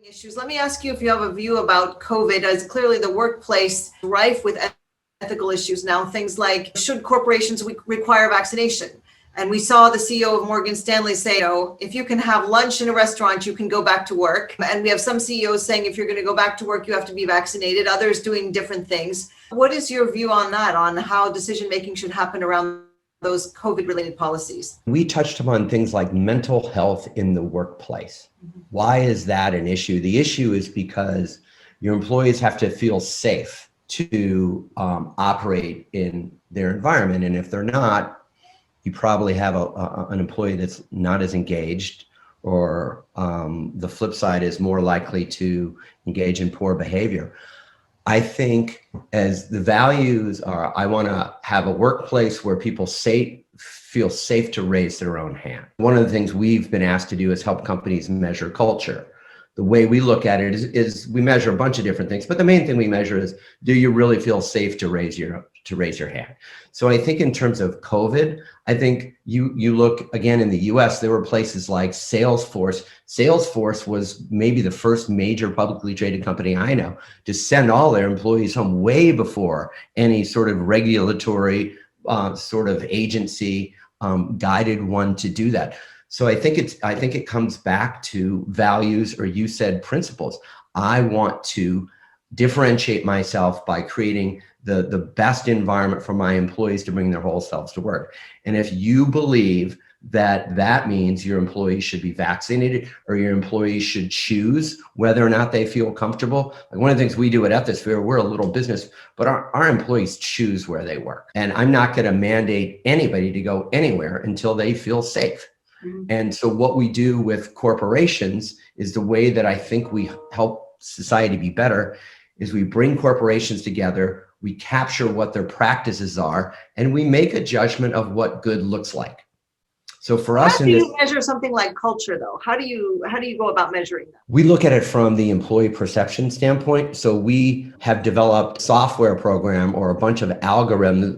Issues. Let me ask you if you have a view about COVID, as clearly the workplace rife with ethical issues now. Things like, should corporations require vaccination? And we saw the CEO of Morgan Stanley say, oh, if you can have lunch in a restaurant, you can go back to work. And we have some CEOs saying, if you're going to go back to work, you have to be vaccinated. Others doing different things. What is your view on that, on how decision-making should happen around those COVID-related policies? We touched upon things like mental health in the workplace. Why is that an issue? The issue is because your employees have to feel safe to operate in their environment. And if they're not, you probably have an employee that's not as engaged, or the flip side is more likely to engage in poor behavior. I think as the values are, I want to have a workplace where people feel safe to raise their own hand. One of the things we've been asked to do is help companies measure culture. The way we look at it is we measure a bunch of different things, but the main thing we measure is, do you really feel safe to raise your hand? So I think in terms of COVID, I think you look again in the US, there were places like Salesforce. Salesforce was maybe the first major publicly traded company I know to send all their employees home way before any sort of regulatory sort of agency guided one to do that. So I think it comes back to values, or you said principles. I want to differentiate myself by creating the best environment for my employees to bring their whole selves to work. And if you believe that means your employees should be vaccinated, or your employees should choose whether or not they feel comfortable. Like one of the things we do at Ethisphere, we're a little business, but our employees choose where they work. And I'm not going to mandate anybody to go anywhere until they feel safe. And so what we do with corporations is the way that I think we help society be better is we bring corporations together, we capture what their practices are, and we make a judgment of what good looks like. So for us, how do you measure something like culture, though? How do you go about measuring that? We look at it from the employee perception standpoint. So we have developed a software program or a bunch of algorithms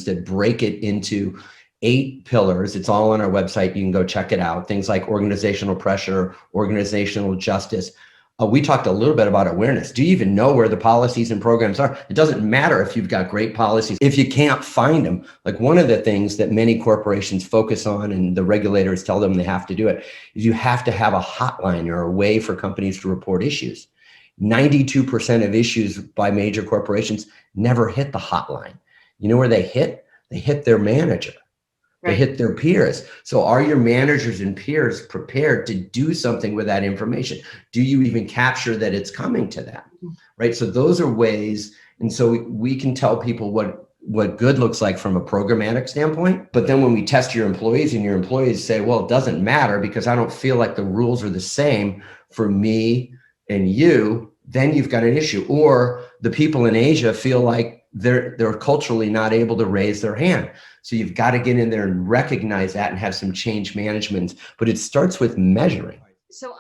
that break it into 8 pillars. It's all on our website. You can go check it out. Things like organizational pressure, organizational justice. We talked a little bit about awareness. Do you even know where the policies and programs are? It doesn't matter if you've got great policies if you can't find them. Like one of the things that many corporations focus on, and the regulators tell them they have to do it, is you have to have a hotline or a way for companies to report issues. 92% of issues by major corporations never hit the hotline. You know where they hit? They hit their manager. They hit their peers. So are your managers and peers prepared to do something with that information? Do you even capture that it's coming to them? Right. So those are ways. And so we can tell people what good looks like from a programmatic standpoint. But then when we test your employees and your employees say, well, it doesn't matter because I don't feel like the rules are the same for me and you, then you've got an issue. Or the people in Asia feel like they're culturally not able to raise their hand. So you've got to get in there and recognize that and have some change management, but it starts with measuring. So